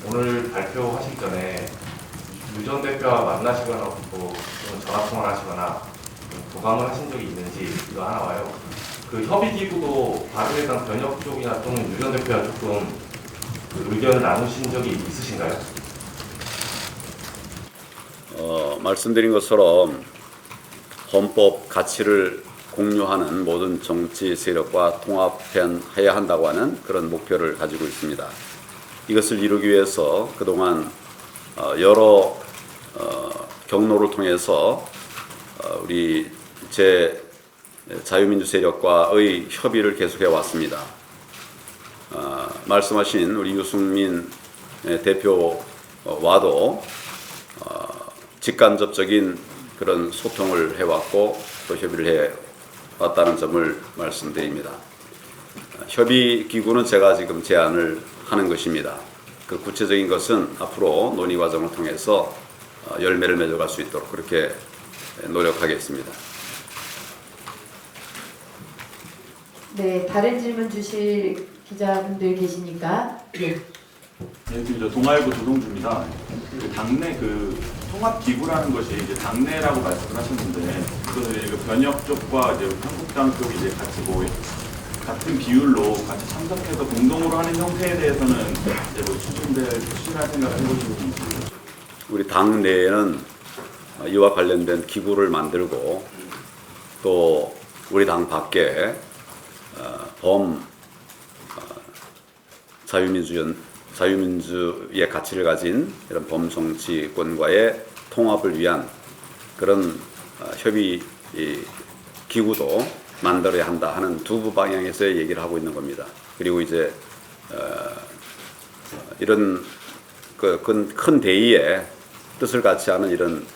오늘 발표하시기 전에 유 전 대표와 만나시거나 또 전화 통화를 하시거나 교감을 하신 적이 있는지 이거 하나 와요. 그 협의기구도 바른미래당 변혁 쪽이나 또는 유 전 대표와 조금 그 의견을 나누신 적이 있으신가요? 말씀드린 것처럼 헌법 가치를 공유하는 모든 정치 세력과 통합해야 한다고 하는 그런 목표를 가지고 있습니다. 이것을 이루기 위해서 그동안 여러 경로를 통해서 우리 자유민주 세력과의 협의를 계속해 왔습니다. 말씀하신 우리 유승민 대표와도 직간접적인 그런 소통을 해왔고 또 협의를 해왔다는 점을 말씀드립니다. 협의 기구는 제가 지금 제안을 하는 것입니다. 그 구체적인 것은 앞으로 논의 과정을 통해서 열매를 맺어갈 수 있도록 그렇게 노력하겠습니다. 네, 다른 질문 주실 기자분들 계시니까. 네. 네, 동아일보 조동주입니다. 당내 통합기구라는 것이 이제 당내라고 말씀을 하셨는데, 그 변혁 쪽과 이제 한국당 쪽이 이제 같이 같은 비율로 같이 참석해서 공동으로 하는 형태에 대해서는 이제 추진할 생각을 해보시고 있습니다. 우리 당 내에는 이와 관련된 기구를 만들고 또 우리 당 밖에 자유민주의 가치를 가진 이런 범정치권과의 통합을 위한 그런 협의 기구도 만들어야 한다 하는 두 방향에서의 얘기를 하고 있는 겁니다. 그리고 이제 이런 큰 대의에 뜻을 같이 하는 이런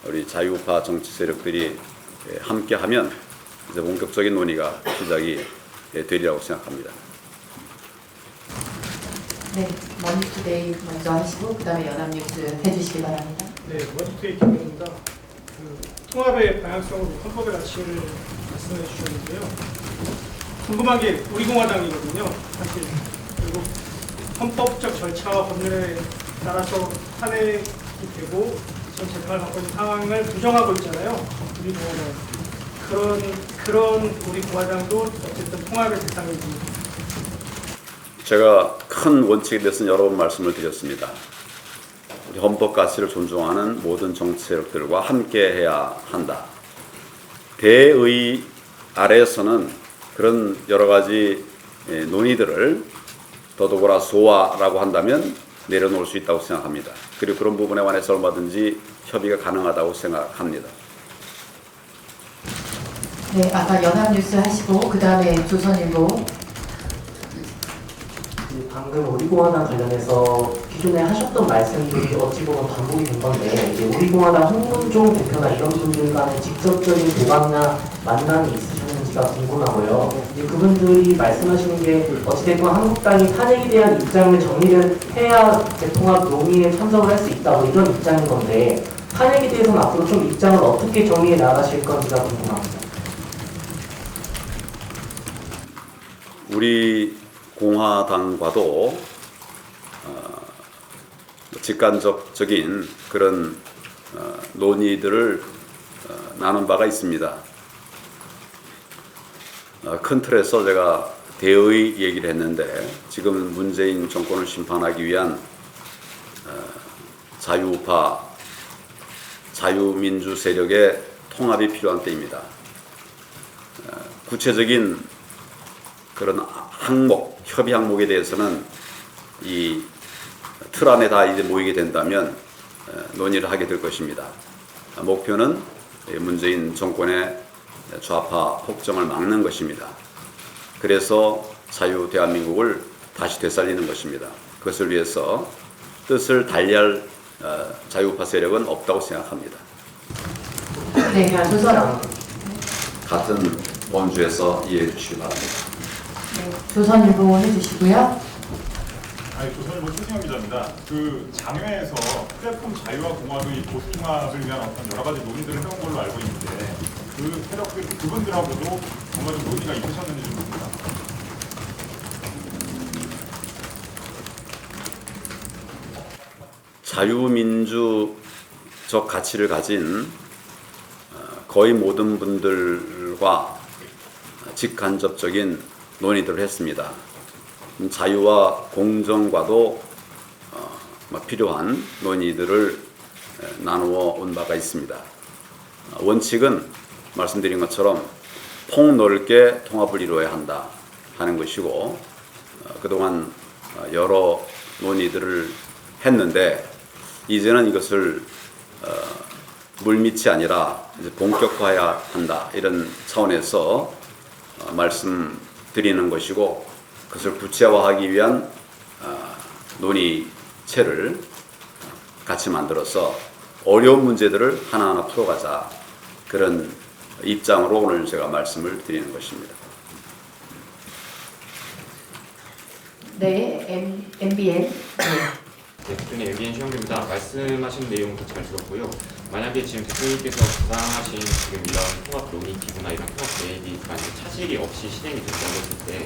우리 자유파 정치 세력들이 함께하면 이제 본격적인 논의가 시작이 되리라고 생각합니다. 네, 머니투데이 먼저 하시고 그다음에 연합뉴스 해주시기 바랍니다. 네, 머니투데이 김명입니다. 통합의 방향성으로 헌법의 가치를 말씀해 주셨는데요. 궁금한 게 우리 공화당이거든요. 사실 그리고 헌법적 절차와 법률에 따라서 탄핵이 되고 전 재판을 받고 있는 상황을 부정하고 있잖아요. 우리 공화당 그런 우리 공화당도 어쨌든 통합의 대상이지. 제가 큰 원칙에 대해서는 여러 번 말씀을 드렸습니다. 우리 헌법 가치를 존중하는 모든 정치 세력들과 함께해야 한다. 대의 아래에서는 그런 여러 가지 논의들을 더더구나 소화라고 한다면 내려놓을 수 있다고 생각합니다. 그리고 그런 부분에 관해서 얼마든지 협의가 가능하다고 생각합니다. 네, 아까 연합뉴스 하시고 그다음에 조선일보. 방금 우리공화당 관련해서 기존에 하셨던 말씀들이 어찌 보면 반복이 된 건데, 이제 우리공화당 홍문종 대표나 이런 분들 간에 직접적인 대화나 만남이 있으셨는지가 궁금하고요. 그분들이 말씀하시는 게 어찌됐건 한국당이 탄핵에 대한 입장을 정리를 해야 대통합 논의에 참석을 할 수 있다, 뭐 이런 입장인 건데, 탄핵에 대해서는 앞으로 좀 입장을 어떻게 정리해 나가실 건지가 궁금합니다. 우리 공화당과도 직간접적인 그런 논의들을 나눈 바가 있습니다. 큰 틀에서 제가 대의 얘기를 했는데 지금 문재인 정권을 심판하기 위한 자유파, 자유민주 세력의 통합이 필요한 때입니다. 구체적인 그런 항목, 협의 항목에 대해서는 이 틀 안에 다 이제 모이게 된다면 논의를 하게 될 것입니다. 목표는 문재인 정권의 좌파 폭정을 막는 것입니다. 그래서 자유 대한민국을 다시 되살리는 것입니다. 그것을 위해서 뜻을 달리할 자유파 세력은 없다고 생각합니다. 네, 조선. 같은 원주에서 이해해 주시기 바랍니다. 네, 조선일보 해주시고요. 조선일보 최승현 기자입니다. 장외에서 플랫폼 자유와 공화의 보통합을 위한 어떤 여러 가지 논의들을 해온 걸로 알고 있는데 그분들하고도 정말 좀 논의가 있으셨는지 좀 봅니다. 자유민주적 가치를 가진 거의 모든 분들과 직간접적인 논의들을 했습니다. 자유와 공정과도 필요한 논의들을 나누어 온 바가 있습니다. 원칙은 말씀드린 것처럼 폭넓게 통합을 이루어야 한다 하는 것이고, 그동안 여러 논의들을 했는데 이제는 이것을 물밑이 아니라 이제 본격화해야 한다, 이런 차원에서 말씀드리는 것이고, 그것을 구체화하기 위한 논의체를 같이 만들어서 어려운 문제들을 하나하나 풀어가자, 그런 입장으로 오늘 제가 말씀을 드리는 것입니다. 네, MBN. 대표님 MBN 최영규입니다. 말씀하신 내용 다 잘 들었고요. 만약에 지금 대표님께서 주장하신 지금 이런 통합 논의 기구나 이런 통합 계획이 만약에 차질이 없이 실행이 된다고 했을 때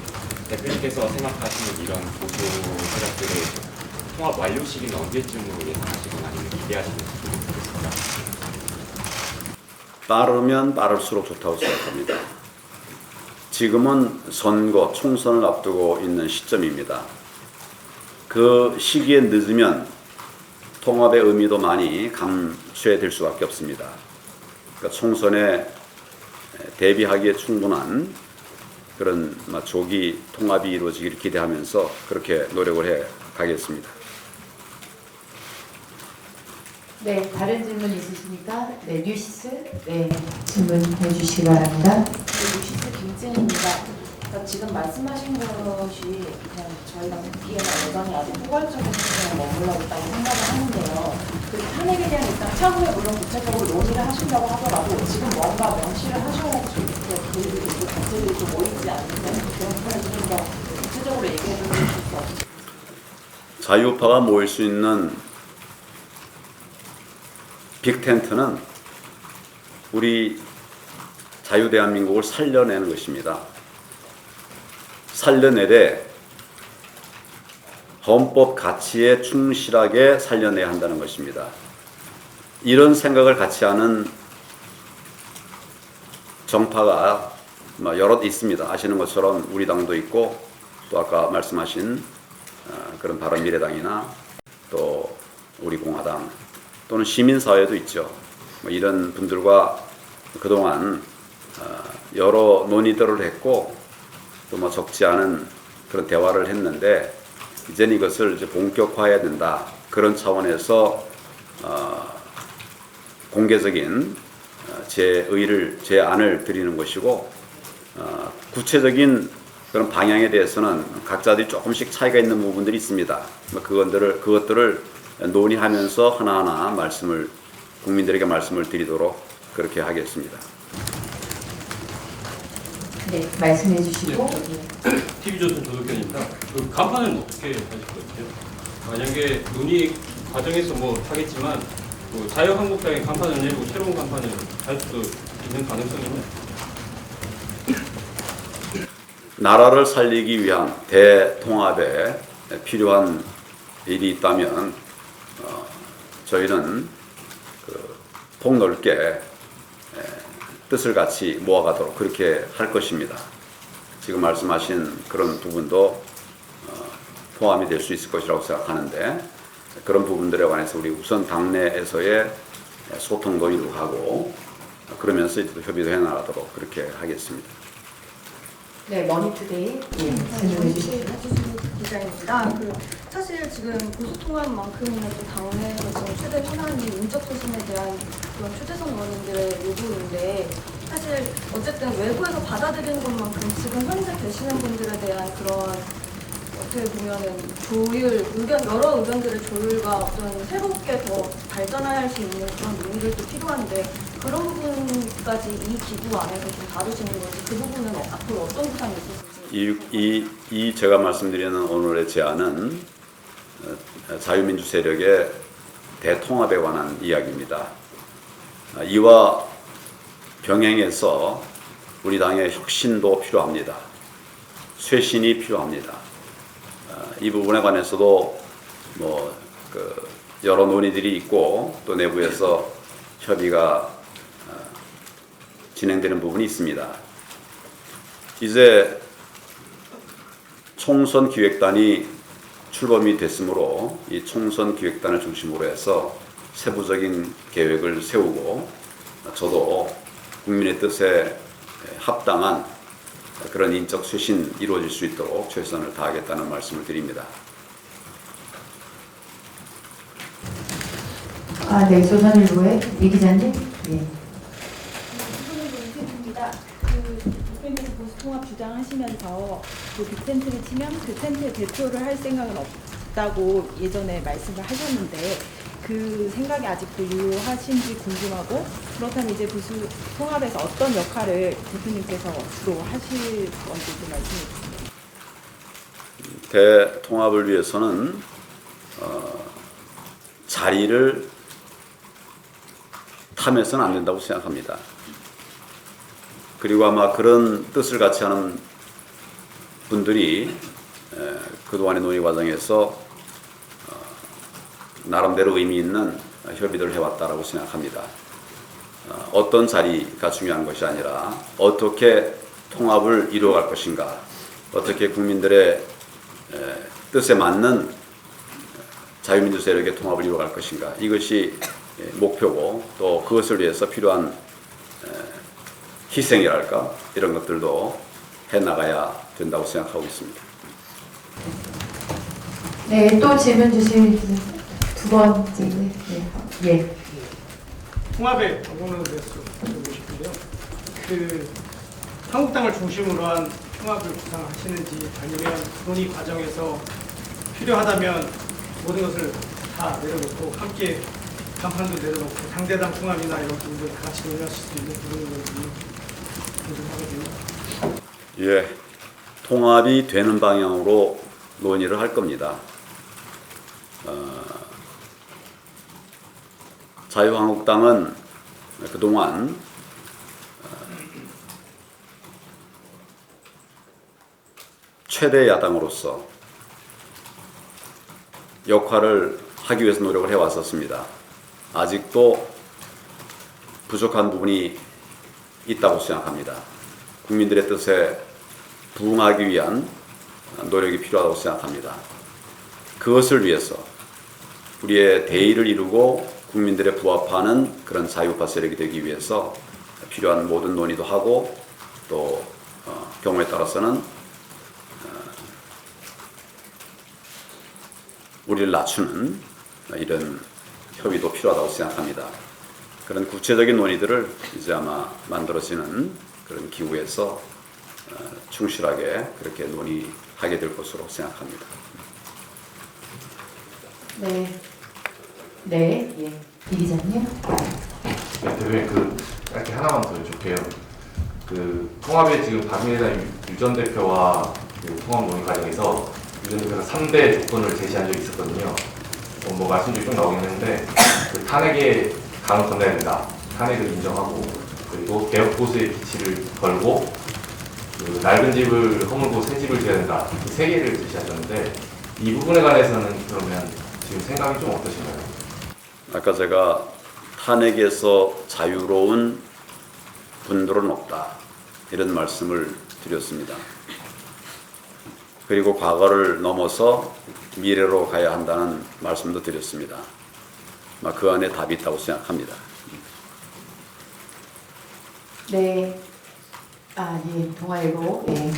대표님께서 생각하시는 이런 보수 세력들의 통합 완료 시기는 언제쯤으로 예상하시거나 아니면 기대하시는지 모르겠습니다. 빠르면 빠를수록 좋다고 생각합니다. 지금은 선거, 총선을 앞두고 있는 시점입니다. 그 시기에 늦으면 통합의 의미도 많이 감소될 수밖에 없습니다. 그러니까 총선에 대비하기에 충분한 그런 조기 통합이 이루어지기를 기대하면서 그렇게 노력을 해 가겠습니다. 네, 다른 질문 있으십니까? 네, 뉴시스. 네, 질문해 주시기 바랍니다. 뉴시스 김진입니다. 그러니까 지금 말씀하신 것이 그냥 저희가 듣기에는 여전히 아직 포괄적인 수준에 머물러 있다고 생각을 하는데요. 그 탄핵에 대한 일단 차후에 물론 구체적으로 논의를 하신다고 하더라도 지금 뭔가 명시를 하셔야지 그 자체들이 좀 모이지 않는데 그런 부분을 좀 더 구체적으로 얘기해 주실 수 없을까요? 자유파가 모일 수 있는 빅텐트는 우리 자유대한민국을 살려내는 것입니다. 살려내되 헌법 가치에 충실하게 살려내야 한다는 것입니다. 이런 생각을 같이 하는 정파가 여럿 있습니다. 아시는 것처럼 우리 당도 있고, 또 아까 말씀하신 그런 바른미래당이나 또 우리 공화당 또는 시민사회도 있죠. 이런 분들과 그동안 여러 논의들을 했고 또 적지 않은 그런 대화를 했는데 이제는 이것을 이제 본격화해야 된다. 그런 차원에서 공개적인 제안을 드리는 것이고, 구체적인 그런 방향에 대해서는 각자들이 조금씩 차이가 있는 부분들이 있습니다. 그것들을 논의하면서 하나하나 국민들에게 말씀을 드리도록 그렇게 하겠습니다. 네, 말씀해 주시고. TV조선 조덕현입니다. 그 간판은 어떻게 하실 거예요? 만약에 논의 과정에서 하겠지만 자유한국당의 간판을 내고 새로운 간판을 할 수도 있는 가능성이 있나요? 나라를 살리기 위한 대통합에 필요한 일이 있다면 저희는 폭넓게 뜻을 같이 모아가도록 그렇게 할 것입니다. 지금 말씀하신 그런 부분도 포함이 될 수 있을 것이라고 생각하는데, 그런 부분들에 관해서 우리 우선 당내에서의 소통도 이루고 그러면서 협의도 해나가도록 그렇게 하겠습니다. 네, 머니투데이. 질문해 주시죠. 기자입니다. 사실 지금 보수통합만큼이나 또 당내에서 지금 최대 현안이 인적소신에 대한 그런 초대선 의원님들의 요구인데, 사실 어쨌든 외부에서 받아들이는 것만큼 지금 현재 계시는 분들에 대한 그런 어떻게 보면은 여러 의견들의 조율과 어떤 새롭게 더 발전할 수 있는 그런 논의들도 필요한데, 그런 부분까지 이 기구 안에서 좀 다루시는 건지, 그 부분은 앞으로 어떤 구상이 있으신지. 이 제가 말씀드리는 오늘의 제안은 자유민주 세력의 대통합에 관한 이야기입니다. 이와 병행해서 우리 당의 혁신도 필요합니다. 쇄신이 필요합니다. 이 부분에 관해서도 여러 논의들이 있고 또 내부에서 협의가 진행되는 부분이 있습니다. 이제 총선 기획단이 출범이 됐으므로 이 총선 기획단을 중심으로 해서 세부적인 계획을 세우고 저도 국민의 뜻에 합당한 그런 인적 쇄신이 이루어질 수 있도록 최선을 다하겠다는 말씀을 드립니다. 네, 조선일보의 이 기자님. 예. 입니다. 그 대표님께서 보수통합 주장하시면서 그 빅텐트를 치면 그 텐트의 대표를 할 생각은 없다고 예전에 말씀을 하셨는데 그 생각이 아직도 유효하신지 궁금하고 그렇다면 이제 보수 통합에서 어떤 역할을 대표님께서 주로 하실 건지 좀 말씀해 주세요. 대통합을 위해서는 자리를 탐해서는 안 된다고 생각합니다. 그리고 아마 그런 뜻을 같이 하는 분들이 그동안의 논의 과정에서 나름대로 의미 있는 협의를 해왔다라고 생각합니다. 어떤 자리가 중요한 것이 아니라 어떻게 통합을 이루어갈 것인가, 어떻게 국민들의 뜻에 맞는 자유민주 세력의 통합을 이루어갈 것인가, 이것이 목표고 또 그것을 위해서 필요한 희생이랄까 이런 것들도 해나가야 된다고 생각하고 있습니다. 네, 또 질문 주실 두 번째. 예. 통합의 어려움에 대해서 여쭤보고 싶은데요. 그 한국당을 중심으로 한 통합을 구상하시는지 아니면 논의 과정에서 필요하다면 모든 것을 다 내려놓고 함께 간판도 내려놓고 당대당 통합이나 이런 부분들 다 같이 논의하실 수 있는 부분인 건지 궁금하거든요. 예, 통합이 되는 방향으로 논의를 할 겁니다. 자유한국당은 그동안 최대 야당으로서 역할을 하기 위해서 노력을 해왔었습니다. 아직도 부족한 부분이 있다고 생각합니다. 국민들의 뜻에 부응하기 위한 노력이 필요하다고 생각합니다. 그것을 위해서 우리의 대의를 이루고 국민들의 부합하는 그런 자유파 세력이 되기 위해서 필요한 모든 논의도 하고 또 경우에 따라서는 우리를 낮추는 이런 협의도 필요하다고 생각합니다. 그런 구체적인 논의들을 이제 아마 만들어지는 그런 기구에서 충실하게 그렇게 논의하게 될 것으로 생각합니다. 네, 예. 이 기자님. 네, 대표님 짧게 하나만 더 여쭤볼게요. 통합에 지금 바른미래당 유전 대표와 통합 논의 과정에서 유전 대표가 3대 조건을 제시한 적이 있었거든요. 뭐 말씀들이 좀 나오긴 했는데 탄핵에 강을 건너야 된다. 탄핵을 인정하고 그리고 개혁 보수의 빛을 걸고 낡은 집을 허물고 새 집을 지어야 된다. 이 세 개를 제시하셨는데 이 부분에 관해서는 그러면 지금 생각이 좀 어떠신가요? 아까 제가 탄핵에서 자유로운 분들은 없다 이런 말씀을 드렸습니다. 그리고 과거를 넘어서 미래로 가야 한다는 말씀도 드렸습니다. 그 안에 답이 있다고 생각합니다. 네. 예, 동아일보. 네.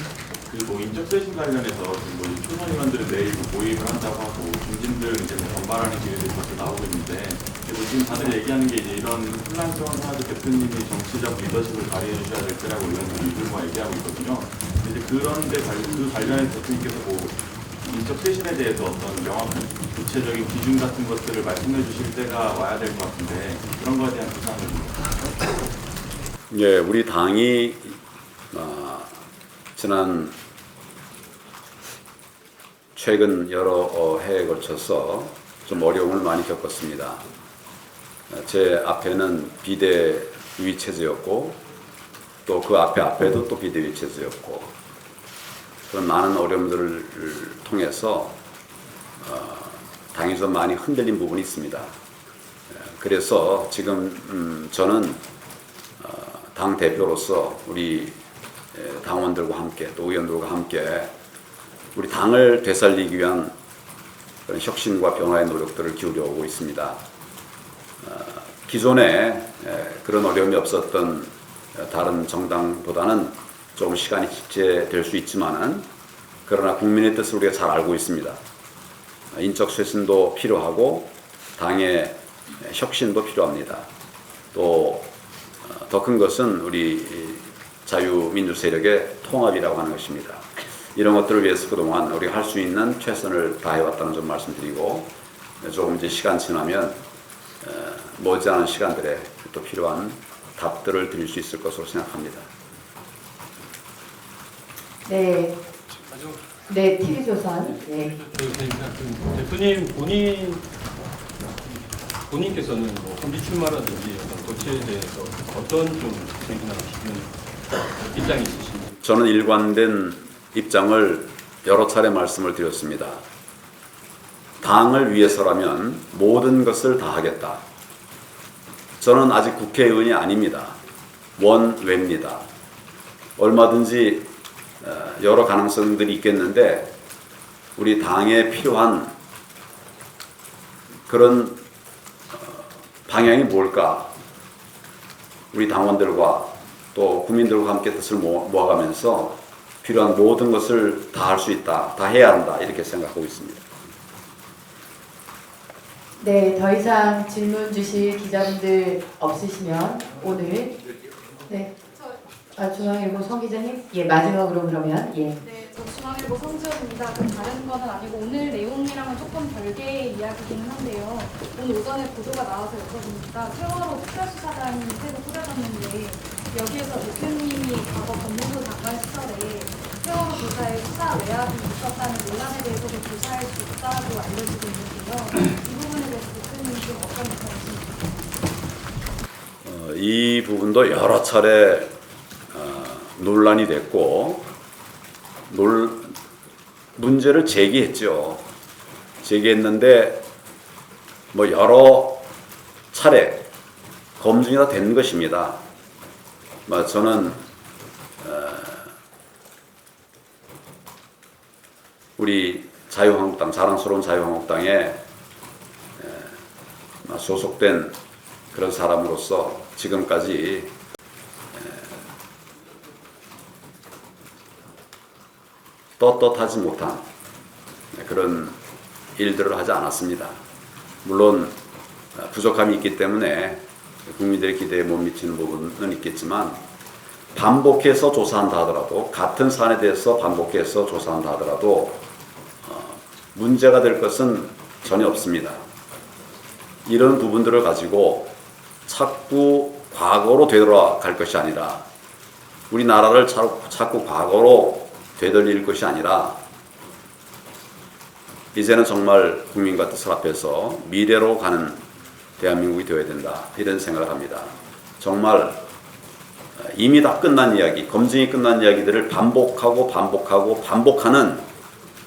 그리고 인적쇄신 관련해서 지금 초선 의원들은 내일 모임을 한다고 하고 중진들 이제 반발하는 기회들이 벌써 나오고 있는데 그리고 지금 다들 얘기하는 게 이제 이런 혼란스러운 상황에서 대표님이 정치적 리더십을 발휘해 주셔야 될 때라고 의원들이 이들과 얘기하고 있거든요. 근데 이제 그런데 그 관련해서 대표님께서 인적쇄신에 대해서 어떤 명확한 구체적인 기준 같은 것들을 말씀해 주실 때가 와야 될 것 같은데 그런 거에 대한 구상을 예, 우리 당이 지난 최근 여러 해에 걸쳐서 좀 어려움을 많이 겪었습니다. 제 앞에는 비대위 체제였고 또 그 앞에도 또 비대위 체제였고 그런 많은 어려움들을 통해서 당이 좀 많이 흔들린 부분이 있습니다. 그래서 지금 저는 당 대표로서 우리 당원들과 함께 또 의원들과 함께 우리 당을 되살리기 위한 그런 혁신과 변화의 노력들을 기울여 오고 있습니다. 기존에 그런 어려움이 없었던 다른 정당보다는 조금 시간이 지체될 수 있지만은 그러나 국민의 뜻을 우리가 잘 알고 있습니다. 인적 쇄신도 필요하고 당의 혁신도 필요합니다. 또 더 큰 것은 우리 자유민주 세력의 통합이라고 하는 것입니다. 이런 것들을 위해서 그동안 우리가 할 수 있는 최선을 다해왔다는 점 말씀드리고 조금 이제 시간 지나면 머지않은 시간들에 또 필요한 답들을 드릴 수 있을 것으로 생각합니다. 네. 네, TV조선. 네. 대표님 본인께서는 뭐 험지 출마라든지 어떤 도치에 대해서 어떤 좀 생각하시는 입장이 있으신지? 저는 일관된 입장을 여러 차례 말씀을 드렸습니다. 당을 위해서라면 모든 것을 다 하겠다. 저는 아직 국회의원이 아닙니다. 원외입니다. 얼마든지 여러 가능성들이 있겠는데 우리 당에 필요한 그런 방향이 뭘까? 우리 당원들과 또 국민들과 함께 뜻을 모아가면서 필요한 모든 것을 다 할 수 있다, 다 해야 한다 이렇게 생각하고 있습니다. 네, 더 이상 질문 주실 기자분들 없으시면 오늘 네, 중앙일보 성 기자님, 예 마지막으로 그러면 예. 네, 저 중앙일보 성지연입니다. 다른 거는 아니고 오늘 내용이랑은 조금 별개의 이야기이긴 한데요. 오늘 오전에 보도가 나와서 여쭤보니까 세월호 특별수사단이 새로 꾸려졌는데 여기에서 대표님이 과거 법무부 장관 시절에 세월호 조사에 수사 외압이 있었다는 논란에 대해서도 조사할 수 있다고 알려지고 있는데요. 이 부분에 대해서 대표님이 좀 어떤 입장이신가요? 이 부분도 여러 차례 논란이 됐고 문제를 제기했죠. 제기했는데 뭐 여러 차례 검증이 다 된 것입니다. 저는 우리 자유한국당, 자랑스러운 자유한국당에 소속된 그런 사람으로서 지금까지 떳떳하지 못한 그런 일들을 하지 않았습니다. 물론 부족함이 있기 때문에 국민들의 기대에 못 미치는 부분은 있겠지만 반복해서 조사한다 하더라도 같은 사안에 대해서 반복해서 조사한다 하더라도 문제가 될 것은 전혀 없습니다. 이런 부분들을 가지고 자꾸 과거로 되돌아갈 것이 아니라 우리나라를 자꾸 과거로 되돌릴 것이 아니라 이제는 정말 국민과 뜻을 합해서 미래로 가는 대한민국이 되어야 된다 이런 생각을 합니다. 정말 이미 다 끝난 이야기, 검증이 끝난 이야기들을 반복하는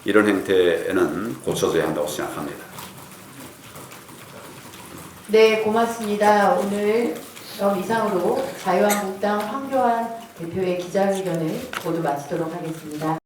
이런 행태에는 고쳐져야 한다고 생각합니다. 네, 고맙습니다. 오늘 그럼 이상으로 자유한국당 황교안 대표의 기자회견을 모두 마치도록 하겠습니다.